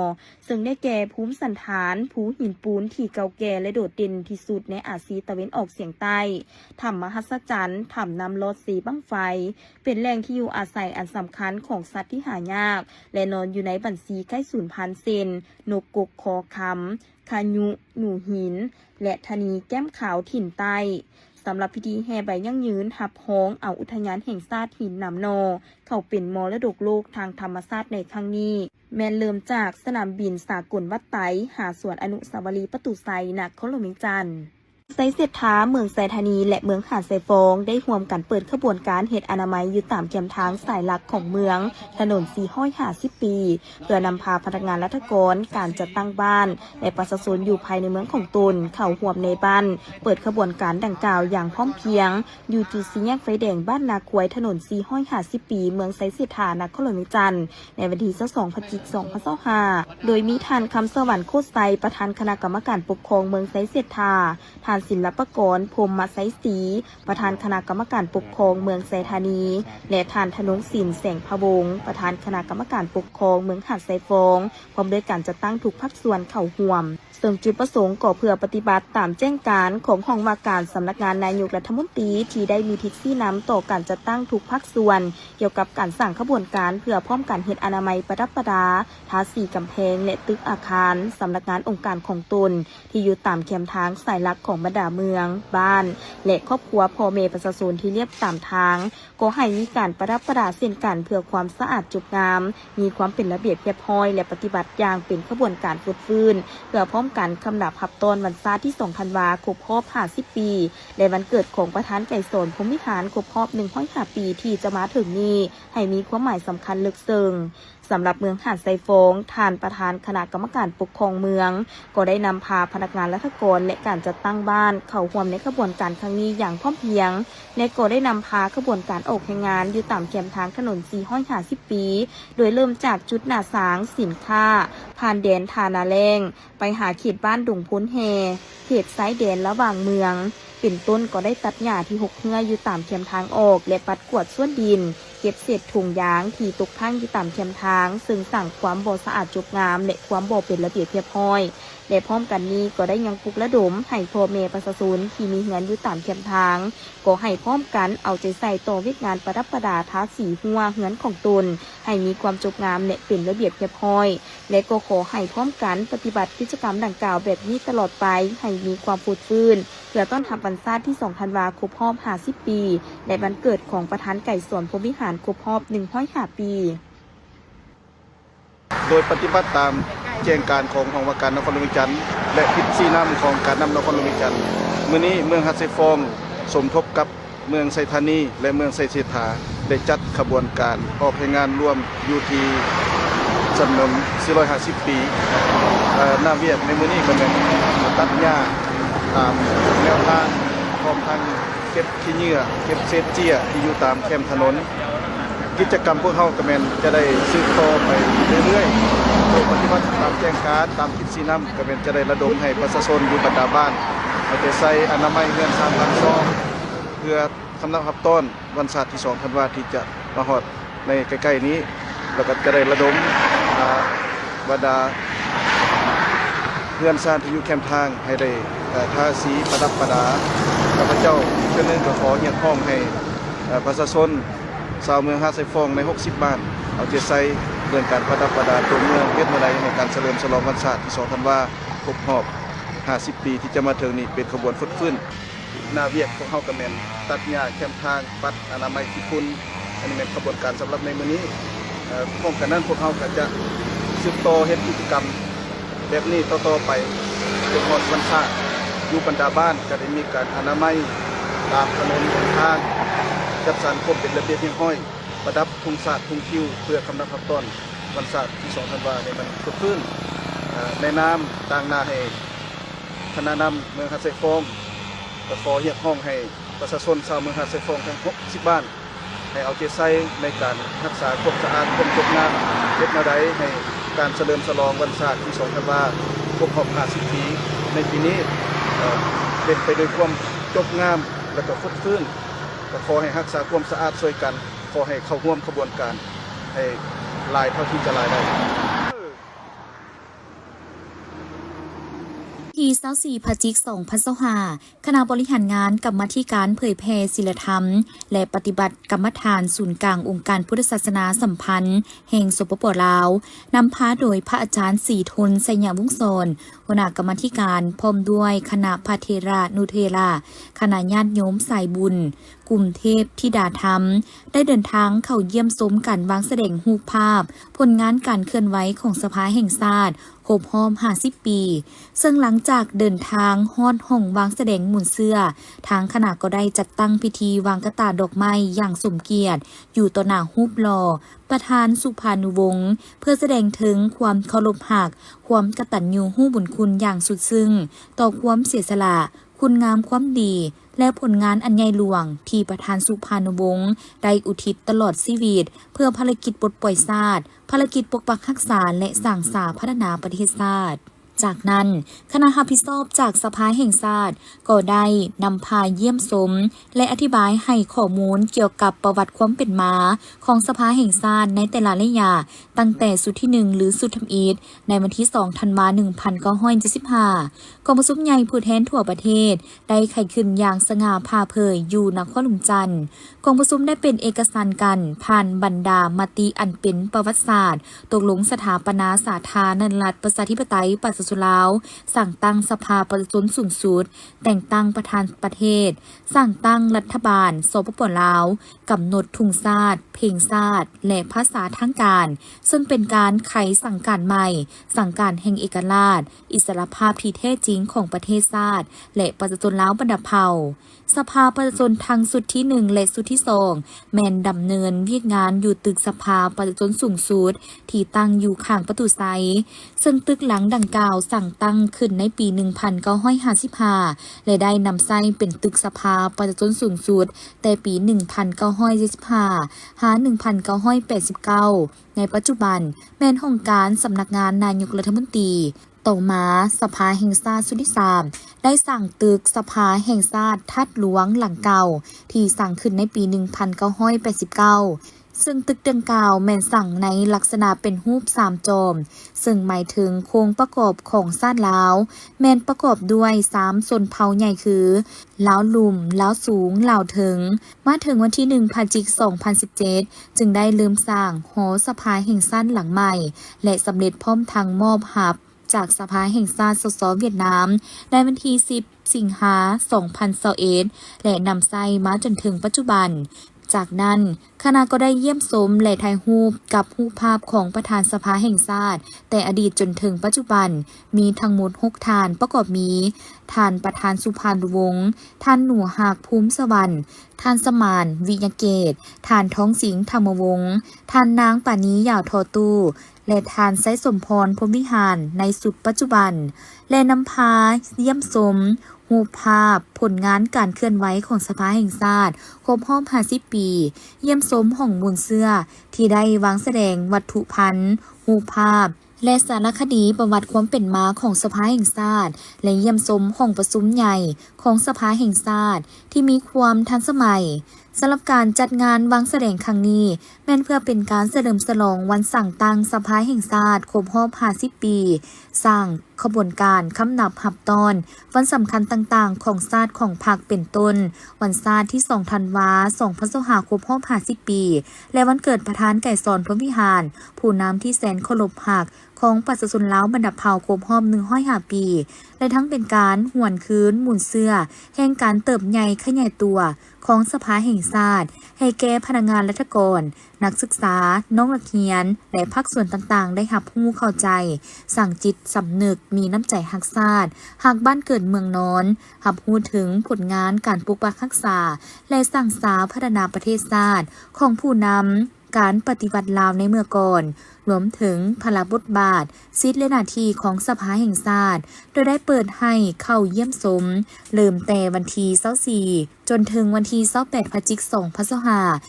ซึ่งได้แก่ภูมิสันฐานภูหินปูนที่เก่าแก่และโดดเด่นที่สุดในอาเซียตะวันออกเฉียงใต้ถ้ำมหัศจรรย์ถ้ำน้ำลอดสีบั้งไฟเป็นแหล่งที่อยู่อาศัยอันสำคัญของสัตว์ที่หายากและนอนอยู่ในบัญชีใกล้สูญพันธุ์เซนนกกกคอคำคายุหนูหินและธนีแก้มขาวถิ่นใต้สำหรับพิธีแห่ใบยั่งยืนหับฮ้องเอาอุทยานแห่งชาติหินน้ำนอเข้าเป็นมรดกโลกทางธรรมชาติในครั้งนี้แม้เริ่มจากสนามบินสากลวัดไตหาสวนอนุสาวรีย์ประตูไซนครหลวงเวียงจันทน์ไซเศรษฐาเมืองไซธานีและเมืองหาดไซฟองได้ร่วมกันเปิดขบวนการเฮ็ดอนามัยอยู่ตามแคมทางสายหลักของเมืองถนน450 ปีเพื่อนำพาพนักงานรัฐกรการจัดตั้งบ้านและประชาชนอยู่ภายในเมืองของตนเข้าร่วมในบ้านเปิดขบวนการดังกล่าวอย่างพร้อมเพรียงอยู่จุดสี่แยกไฟแดงบ้านนาควยถนน450 ปีเมืองไซเศรษฐานครหลวงเวียงจันทน์ในวันที่22 พฤศจิกายน 2025โดยมีท่านคำสวรรค์โคตรไซประธานคณะกรรมการปกครองเมืองไซเศรษฐาท่านศิลปกรพรหมไซศรีประธานคณะกรรมการปกครองเมืองไซธานีและท่านธนงศิลป์แสงพะวงศ์ประธานคณะกรรมการปกครองเมืองหาดไซฟองพร้อมด้วยการจัดตั้งทุกภาคส่วนเข้าร่วมซึ่งจุดประสงค์ก็เพื่อปฏิบัติตามแจ้งการของห้องว่าการสำนักงานนายกรัฐมนตรีที่ได้มีทิศชี้นำต่อการจัดตั้งทุกภาคส่วนเกี่ยวกับการสร้างขบวนการเพื่อพร้อมการเฮ็ดอนามัยประดับประดาทาสีกำแพงและตึกอาคารสำนักงานองค์การของตนที่อยู่ตามแคมทางสายหลักของบรรดาเมืองบ้านและครอบครัวพ่อแม่ประชาชนที่เรียบตามทางก็ให้มีการประดับประดาเส้นกันเพื่อความสะอาดจุกงามมีความเป็นระเบียบเรียบร้อยและปฏิบัติอย่างเป็นขบวนการฟุดฟื้นเพื่อพร้อมกันคำนับหับตอนวันชาติที่2 ธันวาคมครบ50 ปีและวันเกิดของประธานไก่สนพรหมิหารครบรอบ105 ปีที่จะมาถึงนี้ให้มีความหมายสำคัญลึกซึ้งสำหรับเมืองหาดไซฟองท่านประธานคณะกรรมการปกครองเมืองก็ได้นำพาพนักงานรัฐกรและการจัดตั้งบ้านเข้าร่วมในขบวนการครั้งนี้อย่างพร้อมเพรียงและก็ได้นำพาขบวนการออกแห่งงานอยู่ตามแคมทางถนน450 ปีโดยเริ่มจากจุดหน้าสางสินค้าผ่านแดนทานาแรงไปหาเขตบ้านดุงพุ้นแฮเขตไซแดนระหว่างเมืองเป็นต้นก็ได้ตัดหญ้าที่หกเหื่ออยู่ตามแคมทางออกและปัดกวาดส่วนดินเก็บเศษถุงยางที่ตกค้างอยู่ตามแคมทางซึ่งสั่งความบ่สะอาดจุกงามและความบ่เป็นระเบียบเรียบร้อยและพร้อมกันนี้ก็ได้ยังปลุกระดมให้พ่อแม่ประชาชนที่มีเงินอยู่ตามแคมทางก็ให้พร้อมกันเอาใจใส่ต่อเวทงานประดับประดาทาสีหัวเหือนของตนให้มีความจุกงามและเป็นระเบียบเรียบร้อยและก็ขอให้พร้อมกันปฏิบัติกิจกรรมดังกล่าวแบบนี้ตลอดไปให้มีความฟูฟื้นเพื่อต้อนรับวันชาติที่2 ธันวาคมครบ50 ปีและวันเกิดของประธานไก่สนพรหมิหารครบรอบ105 ปีโดยปฏิบัติตามแจ้งการของห้องว่าการนครหลวงเวียงจันทน์และทิศชี้นำของการนำนครหลวงเวียงจันทน์มื้อนี้เมืองหาดไซฟองสมทบกับเมืองไซธานีและเมืองไซเศรษฐาได้จัดขบวนการออกแห่งงานร่วมอยู่ที่ถนน450 ปีหน้าเวียกในมื้อนี้ก็เป็นตัดหญ้าตามแนวทางพร้อมทั้งเก็บขี้เหงื่อเก็บเศษเจี้ยที่อยู่ตามแคมถนนกิจกรรมพวกเขาก็แม่นจะได้สืบต่อไปเรื่อยๆจ ปฏิบัติตามแจ้งการตามคิดสีน้ำก็เป็นจะได้ระดมให้ประชาชนอยู่บรรดาบ้านเอาใจใส่อนามัยเฮือน3 หลังซองเพื่อคำนับรับต้อนวันศาสตร์ที่2ธันวาคมที่จะมาฮอดในใกล้ๆนี้แล้วก็จะได้ระดมบรรดาเฮือนซ่านที่อยู่แคมป์ทางให้ได้ทาสีประดับประดาข้าพเจ้าเช่นนึงก็ขอเรียกร้องให้ประชาชนชาวเมืองหาดไซฟองใน60 บ้านเอาใจใส่เรื่องการประดับประดาตัวเมืองเฮ็ดมื้อใดในการเฉลิมฉลองวันศาสตร์ที่2ธันวาคมครบรอบ50 ปีที่จะมาถึงนี้เป็นขบวนฟุตฟื้นหน้าเวียกพวกเฮาก็แม่นตัดหญ้าแคมป์ทางปัดอนามัยที่ฝุ่นอันนี้เป็นขบวนการสำหรับในมื้อนี้พร้อมกันนั้นพวกเฮาก็จะสืบต่อเฮ็ดกิจกรรมแบบนี้ต่อๆไปจนหมดวันศาสตร์อยู่บรรดาบ้านก็ได้มีการอนามัยตามถนนหนทางจัดสรรครบเป็นระเบียบเรียบร้อยประดับธงชาติธงคิวเพื่อคำนับรับต้อนวันศาสตร์ที่2ธันวาคมในมันเกิดขึ้นในน้ำต่างนาให้คณะนำเมืองหาดไซฟองก็ขอเรียกร้องให้ประชาชนชาวเมืองหาดไซฟองทั้ง60 บ้านให้เอาใจใส่ในการรักษาความสะอาดความสดงามเฮ็ดแนวใดให้การเฉลิมฉลองวันศาสตร์ที่2ธันวาคมครบรอบ50 ปีในปีนี้เป็นไปด้วยความจบงามและก็ฟุดฟื้นก็ขอให้รักษาความสะอาดช่วยกันขอให้เข้าร่วมขบวนการให้ลายเท่าที่จะลายได้ ที่24 พฤศจิกายน 2025 คณะบริหารงานกรรมาธิการเผยแพร่ศีลธรรมและปฏิบัติกรรมฐานศูนย์กลางองค์การพุทธศาสนาสัมพันธ์แห่งสปป.ลาวนำพาโดยพระอาจารย์ศรีทนไสยวงศ์สอนหัวหน้ากรรมาธิการพร้อมด้วยคณะพระเทระนุเทระคณะญาติโยมสายบุญกลุ่มเทพธิดาธรรมได้เดินทางเข้าเยี่ยมชมการวางแสดงรูปภาพผลงานการเคลื่อนไหวของสภาแห่งชาติครบรอบ50 ปีซึ่งหลังจากเดินทางฮอดห้องวางแสดงหมุนเสื้อทางคณะก็ได้จัดตั้งพิธีวางกระตาดอกไม้อย่างสมเกียรติอยู่ต่อหน้ารูปหล่อประธานสุภานุวงศ์เพื่อแสดงถึงความเคารพหักความกตัญญูรู้บุญคุณอย่างสุดซึ้งต่อความเสียสละคุณงามความดีและผลงานอันใหญ่หลวงที่ประธานสุภานุวงศ์ได้อุทิศตลอดชีวิตเพื่อภารกิจปลดปล่อยชาติภารกิจปกปักรักษาและสร้างสรรค์พัฒนาประเทศชาติจากนั้นคณะรับผิดชอบจากสภาแห่งชาติก็ได้นำพาเยี่ยมชมและอธิบายให้ข้อมูลเกี่ยวกับประวัติความเป็นมาของสภาแห่งชาติในแต่ละระยะตั้งแต่สุดที่1หรือสุดทำอิฐในวันที่2ธันวาคม 1975กองประชุมใหญ่ผู้แทนทั่วประเทศได้ไขขึ้นอย่างสง่าผ่าเผยอยู่นครหลวงจันทร์กองประชุมได้เป็นเอกสารกันผ่านบรรดามติอันเป็นประวัติศาสตร์ตกลงสถาปนาสาธารณรัฐประชาธิปไตยประชาชนลาวสั่งตั้งสภาประชาชนสูงสุดแต่งตั้งประธานประเทศสั่งตั้งรัฐบาลสปป.ลาวกำหนดธงชาติเพลงชาติและภาษาทางการซึ่งเป็นการไขสั่งการใหม่สั่งการแห่งเอกราชอิสรภาพที่แท้จริงของประเทศชาติและประชาชนลาวบรรดาเผ่าสภาประชาชนทางสุดที่1และสุดที่2แมนดำเนินเวียกงานอยู่ตึกสภาประชาชนสูงสุดที่ตั้งอยู่ข้างประตูไซซึ่งตึกหลังดังกล่าวสั่งตั้งขึ้นในปี 1955 และได้นำไส้เป็นตึกสภาประชาชนสูงสุดแต่ปี 1975 หา 1989 ในปัจจุบันแม่นห้องการสำนักงานนายกรัฐมนตรีต่อมาสภาแห่งชาติสุดที่3ได้สั่งตึกสภาแห่งชาติทัดหลวงหลังเก่าที่สั่งขึ้นในปี 1989 ซึ่งตึกดังกล่าวแม่นสั่งในลักษณะเป็นรูป3 จอมซึ่งหมายถึงโครงประกอบของชาติลาวแม่นประกอบด้วย3ชนเผ่าใหญ่คือลาวลุ่มลาวสูงลาวเถิงมาถึงวันที่1 พฤศจิกายน 2017จึงได้เริ่มสร้างหอสภาแห่งชาติหลังใหม่และสำเร็จพร้อมทางมอบหับจากสภาแห่งชาติสสเวียดนามในวันที่10 สิงหาคม 2021และนำไส้มาจนถึงปัจจุบันจากนั้นคณะก็ได้เยี่ยมชมและถ่ายรูปกับรูปภาพของประธานสภาแห่งชาติแต่อดีตจนถึงปัจจุบันมีทั้งหมด6 ฐานประกอบมีฐานประธานสุภานุวงศ์ฐานหนูหากภูมิสวรรค์ฐานสมานวิญญเกตฐานท้องสิงห์ธรรมวงศ์ฐานนางปานียาวทอตู้และทานไซสมพรพรหมวิหารในสุดปัจจุบันและนำพาเยี่ยมชมรูปภาพผลงานการเคลื่อนไหวของสภาแห่งชาติครบรอบ50 ปีเยี่ยมชมห้องหมุนเสื้อที่ได้วางแสดงวัตถุพันธ์รูปภาพ และสารคดีประวัติความเป็นมาของสภาแห่งชาติและเยี่ยมชมห้องประชุมใหญ่ของสภาแห่งชาติที่มีความทันสมัยสำหรับการจัดงานวางแสดงครั้งนี้แม้นเพื่อเป็นการเฉลิมฉลองวันสั่งตั้งสภาแห่งชาติครบรอบ50 ปีสร้างขบวนการคำนับหับตอนวันสำคัญต่างๆของชาติของพรรคเป็นต้นวันชาติที่2 ธันวาคม 2565 ครบรอบ50 ปีและวันเกิดประธานไก่สอนพรหมวิหารผู้นำที่แสนเคารพรักของประชาชนลาวบรรดาเผ่าครบรอบ105 ปีและทั้งเป็นการหวนคืนหมุนเสื้อแห่งการเติบใหญ่ขยายตัวของสภาแห่งชาติให้แก่พนักงานรัฐกรนักศึกษาน้องนักเรียนและภาคส่วนต่างๆได้รับรู้เข้าใจสั่งจิตสำนึกมีน้ำใจรักชาติหักบ้านเกิดเมืองนอนรับรู้ถึงผลงานการปกปักรักษาและสร้างสรรค์พัฒนาประเทศชาติของผู้นำการปฏิวัติลาวในเมื่อก่อนรวมถึงพละบทบาทสิทธิและหน้าที่ของสภาแห่งชาติโดยได้เปิดให้เข้าเยี่ยมชมเริ่มแต่วันที่24จนถึงวันที่28 พฤศจิกายน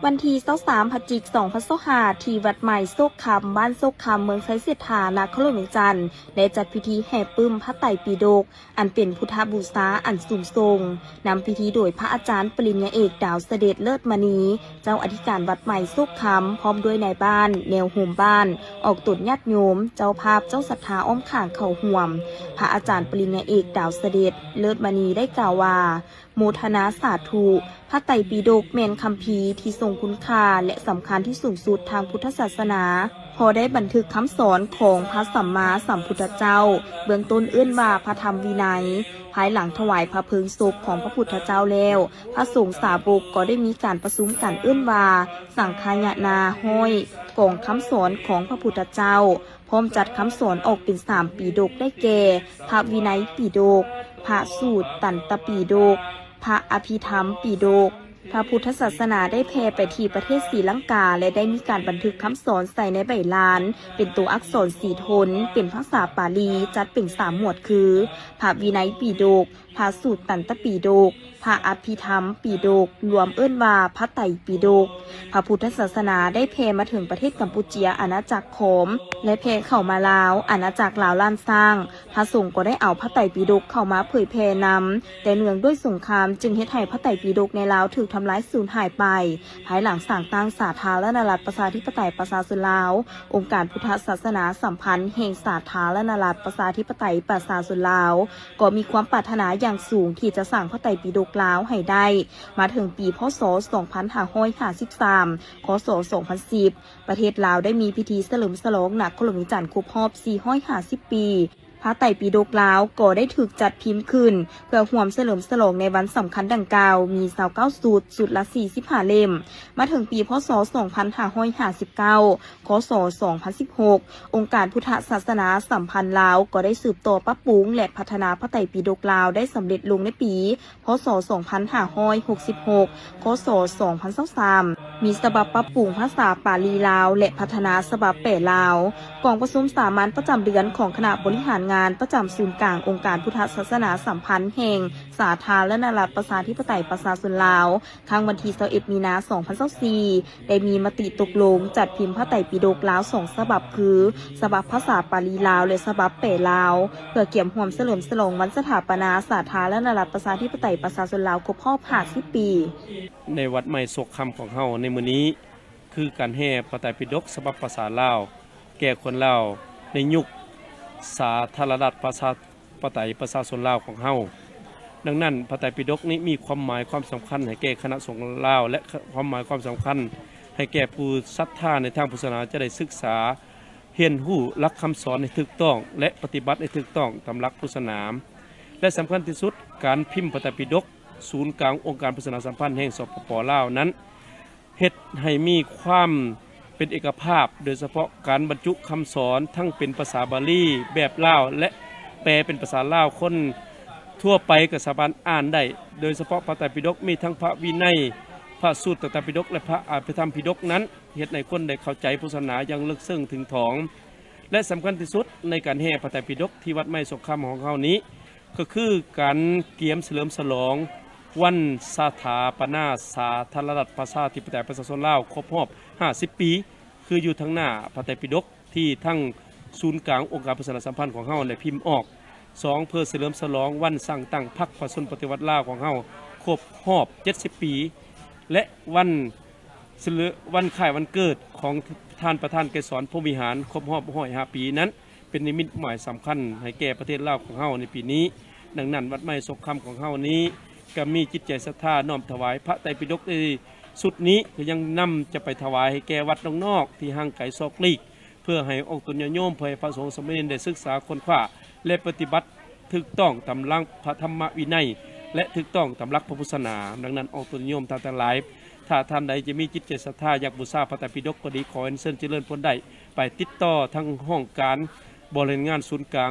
วันที่23 พฤศจิกายน 2565 ที่วัดใหม่โซกคำบ้านโซกคำเมืองไซเสถานครหลวงจันทร์ได้จัดพิธีแห่ปึ้มพระไตรปิฎกอันเป็นพุทธบูชาอันสูงส่งนำพิธีโดยพระอาจารย์ปริญญาเอกดาวเสด็จเลิศมณีเจ้าอธิการวัดใหม่โซกคำพร้อมด้วยนายบ้านแนวโฮมบ้านออกตุนญาติโยมเจ้าภาพเจ้าศรัทธาอ้อมข้างเข่าห่วมพระอาจารย์ปริญญาเอกดาวเสด็จเลิศมณีได้กล่าวว่าโมทนาสาธุพระไตรปิฎกแม่นคัมภีร์ที่ทรงคุณค่าและสำคัญที่สูงสุดทางพุทธศาสนาพอได้บันทึกคำสอนของพระสัมมาสัมพุทธเจ้าเบื้องต้นเอื้อนว่าพระธรรมวินัยภายหลังถวายพระเพลิงศพของพระพุทธเจ้าแล้วพระสงฆ์สาวกก็ได้มีการประชุมกันเอื้อนว่าสังฆายนาห้อยกองคำสอนของพระพุทธเจ้าพร้อมจัดคำสอนออกเป็น3 ปิฎกได้แก่พระวินัยปิฎกพระสูตรตันตปิฎกพระอภิธรรมปิฎกพระพุทธศาสนาได้แพร่ไปที่ประเทศศรีลังกาและได้มีการบันทึกคำสอนใส่ในใบลานเป็นตัวอักษร4 ทนเป็นภาษาปาลีจัดเป็น3 หมวดคือพระวินัยปิฎกพระสูตรตันตปิฎกพระอภิธรรมปิฎกรวมเอิ้นว่าพระไตรปิฎกพระพุทธศาสนาได้แพร่มาถึงประเทศกัมพูเชียอาณาจักรขอมและแพร่เข้ามาลาวอาณาจักรลาวล้านสร้างพระสงฆ์ก็ได้เอาพระไตรปิฎกเข้ามาเผยแพร่นำแต่เนื่องด้วยสงครามจึงเฮ็ดให้พระไตรปิฎกในลาวถูกทำลายสูญหายไปภายหลังสร้างตั้งสาธารณรัฐประชาธิปไตยประชาชนลาวองค์การพุทธศาสนาสัมพันธ์แห่งสาธารณรัฐประชาธิปไตยประชาชนลาวก็มีความปรารถนาอย่างสูงที่จะสร้างพระไตรปิฎกลาวให้ได้มาถึงปีพ.ศ. 2553 ค.ศ. 2010 ประเทศลาวได้มีพิธีเฉลิมฉลองนครหลวงจันทร์ครบรอบ450 ปีพระไตรปิฎกลาวก็ได้ถูกจัดพิมพ์ขึ้นเพื่อร่วมเฉลิมฉลองในวันสำคัญดังกล่าวมี29 สูตรสุดละ45 เล่มมาถึงปีพ.ศ. 2559 ค.ศ. 2016 องค์การพุทธศาสนาสัมพันธ์ลาวก็ได้สืบต่อปรับปรุงและพัฒนาพระไตรปิฎกลาวได้สำเร็จลงในปีพ.ศ. 2566 ค.ศ. 2023 มีฉบับปรับปรุงภาษาปาลีลาวและพัฒนาฉบับแปลลาวกองประชุมสามัญประจำเดือนของคณะบริหารงานประจำศูนย์กลางองค์การพุทธศาสนาสัมพันธ์แห่งสาธารณรัฐประชาธิปไตยประชาชนลาวครั้งวันที่21 มีนาคม 2024 ได้มีมติตกลงจัดพิมพ์พระไตรปิฎกลาว2 ฉบับคือฉบับภาษาปาลีลาวและฉบับแปลลาวเพื่อเกี่ยมร่วมเฉลิมฉลองวันสถาปนาสาธารณรัฐประชาธิปไตยประชาชนลาวครบรอบ50 ปีในวัดใหม่โศกคำของเฮาในมื้อนี้คือการแห่พระไตรปิฎกฉบับภาษาลาวแก่คนลาวในยุคสาธารณรัฐประชาธิปไตยประชาชนลาวของเฮาดังนั้นพระไตรปิฎกนี้มีความหมายความสำคัญให้แก่คณะสงฆ์ลาวและความหมายความสำคัญให้แก่ผู้ศรัทธาในทางพุทธศาสนาจะได้ศึกษาเรียนรู้หลักคำสอนให้ถูกต้องและปฏิบัติให้ถูกต้องตามหลักพุทธศาสนาและสำคัญที่สุดการพิมพ์พระไตรปิฎกศูนย์กลางองค์การพุทธศาสนาสัมพันธ์แห่งสปป.ลาวนั้นเฮ็ดให้มีความเป็นเอกภาพโดยเฉพาะการบรรจุคำสอนทั้งเป็นภาษาบาลีแบบลาวและแปลเป็นภาษาลาวคนทั่วไปก็สามารถอ่านได้โดยเฉพาะพระไตรปิฎกมีทั้งพระวินัยพระสูตรตันตปิฎกและพระอภิธรรมปิฎกนั้นเฮ็ดให้คนได้เข้าใจพุทธศาสนาอย่างลึกซึ้งถึงถองและสำคัญที่สุดในการแห่พระไตรปิฎกที่วัดไม้โศกคำของเฮานี้ก็คือการเกียมเฉลิมฉลองวันสถาปนาสาธารณรัฐประชาธิปไตยประชาชนลาวครบรอบ50 ปีคืออยู่ทั้งหน้าพระไตรปิฎกที่ทั้ง ศูนย์กลางองค์การประชาสัมพันธ์ของเฮาได้พิมพ์ออก2เพื่อเฉลิมฉลองวันสั่งตั้งพรรคประชาชนปฏิวัติลาวของเฮาครบรอบ70 ปีและวันคล้ายวันเกิดของท่านประธานไกรสอนพรหมวิหารครบรอบ105 ปีนั้นเป็นนิมิตหมายสำคัญให้แก่ประเทศลาวของเฮาในปีนี้ดังนั้นวัดใหม่ศกคำของเฮานี้ก็มีจิตใจศรัทธาน้อมถวายพระไตรปิฎกในสุดนี้ก็ยังนำจะไปถวายให้แก่วัดนอกๆที่ห่างไกลซอกลีกเพื่อให้องค์ตนโยมเพื่อให้พระสงฆ์สามเณรได้ศึกษาค้นคว้าและปฏิบัติถูกต้องตามหลักพระธรรมวินัยและถูกต้องตามหลักพระพุทธศาสนาดังนั้นองค์ตนโยมท่านทั้งหลายถ้าท่านใดจะมีจิตใจศรัทธาอยากบูชาพระไตรปิฎกก็ดีขอให้เชิญเจริญผลได้ไปติดต่อทางห้องการบริหารงานศูนย์กลา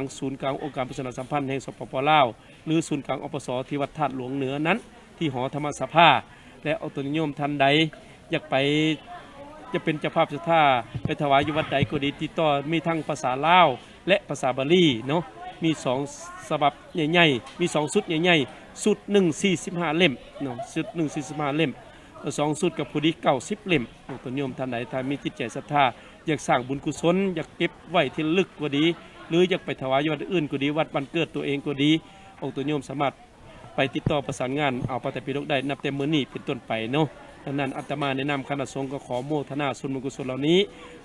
งองค์การประชาสัมพันธ์แห่งสปป.ลาวหรือศูนย์กลางอปส.ที่วัดธาตุหลวงเหนือนั้นที่หอธรรมสภาและองค์ตนโยมท่านใดอยากไปจะเป็นเจ้าภาพเจ้าท่าไปถวายอยู่วัดใดก็ดีติดต่อมีทั้งภาษาลาวและภาษาบาลีเนาะมี2ฉบับใหญ่ๆมี2ชุดใหญ่ๆชุด1 45 เล่มเนาะชุด1 45 เล่ม2ชุดกับผู้ดี90 เล่มองค์ตนโยมท่านใดถ้ามีจิตใจศรัทธาอยากสร้างบุญกุศลอยากเก็บไว้ที่ระลึกก็ดีหรืออยากไปถวายอยู่วัดอื่นก็ดีวัดวันเกิดตัวเองก็ดีองค์ตนโยมสามารถไปติดต่อประสานงานเอาพระไตรปิฎกได้นับแต่มื้อนี้เป็นต้นไปเนาะดังนั้นอาตมาแนะนำคณะสงฆ์ก็ขอโมทนาส่วนบุญกุศลเหล่านี้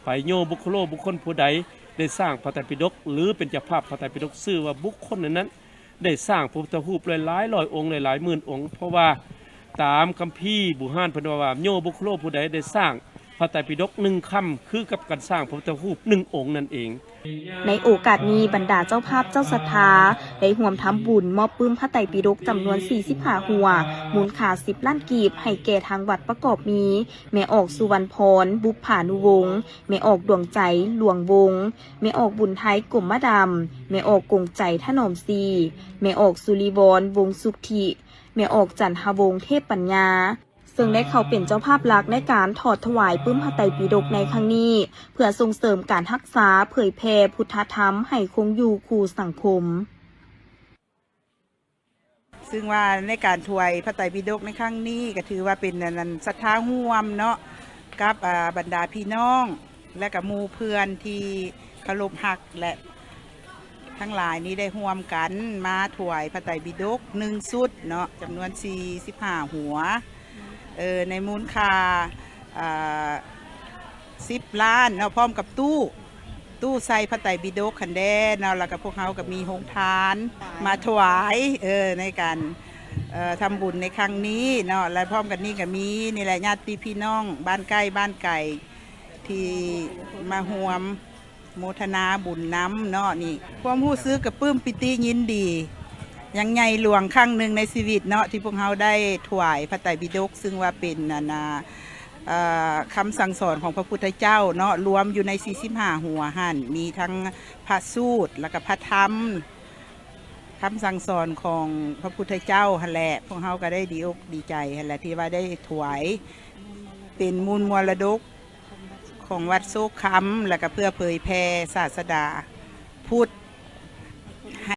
ไปโยบุคคลผู้ใดได้สร้างพระไตรปิฎกหรือเป็นเจ้าภาพพระไตรปิฎกชื่อว่าบุคคลนั้นได้สร้างพระพุทธรูปหลายร้อยองค์หลายหมื่นองค์เพราะว่าตามคัมภีร์บุหานพระว่าโยบุคคลผู้ใดได้สร้างพระไตรปิฎก1 ค่ำคือกับการสร้างพระพุทธรูป1 องค์นั่นเองในโอกาสนี้บรรดาเจ้าภาพเจ้าศรัทธาได้ร่วมทำบุญมอบปื้มพระไตรปิฎกจำนวน45 หัวมูลค่า10 ล้านกีบให้แก่ทางวัดประกอบมีแม่ออกสุวรรณพรบุพผานุวงศ์แม่ออกดวงใจหลวงวงศ์แม่ออกบุญไทยกลมมะดำแม่ออกกงใจถนอมซีแม่ออกสุริวรวงสุขธิแม่ออกจันทวงศ์เทพปัญญาซึ่งได้เขาเป็นเจ้าภาพหลักในการถอดถวายปื้มพระไตรปิฎกในครั้งนี้เพื่อส่งเสริมการรักษาเผยแผ่พุทธธรรมให้คงอยู่คู่สังคมซึ่งว่าในการถวายพระไตรปิฎกในครั้งนี้ก็ถือว่าเป็นศรัทธาร่วมเนาะกับบรรดาพี่น้องและกับหมู่เพื่อนที่เคารพรักและทั้งหลายนี้ได้ร่วมกันมาถวายพระไตรปิฎก1 ชุดเนาะจำนวน45 หัวในมูลค่า10 ล้านเนาะพร้อมกับตู้ใส่พระไตรปิฎกคันแดเนาะแล้วก็พวกเขาก็มีโรงทานมาถวายในการทำบุญในครั้งนี้เนาะและพร้อมกันนี้ก็มีนี่แหละญาติพี่น้องบ้านใกล้บ้านไก่ที่มาร่วมโมทนาบุญน้ำเนาะนี่ความรู้สึกกับปลื้มปิติยินดียังไงหลวงครั้งหนึ่งในชีวิตเนาะที่พวกเขาได้ถวายพระไตรปิฎกซึ่งว่าเป็นคำสั่งสอนของพระพุทธเจ้าเนาะรวมอยู่ใน45 หัวหั่นมีทั้งพระสูตรและก็พระธรรมคำสั่งสอนของพระพุทธเจ้าหั่นแหละพวกเขาก็ได้ดีอกดีใจหั่นแหละที่ว่าได้ถวายเป็นมูลมรดกของวัดโซกคำและก็เพื่อเผยแผ่ศาสนาพุทธ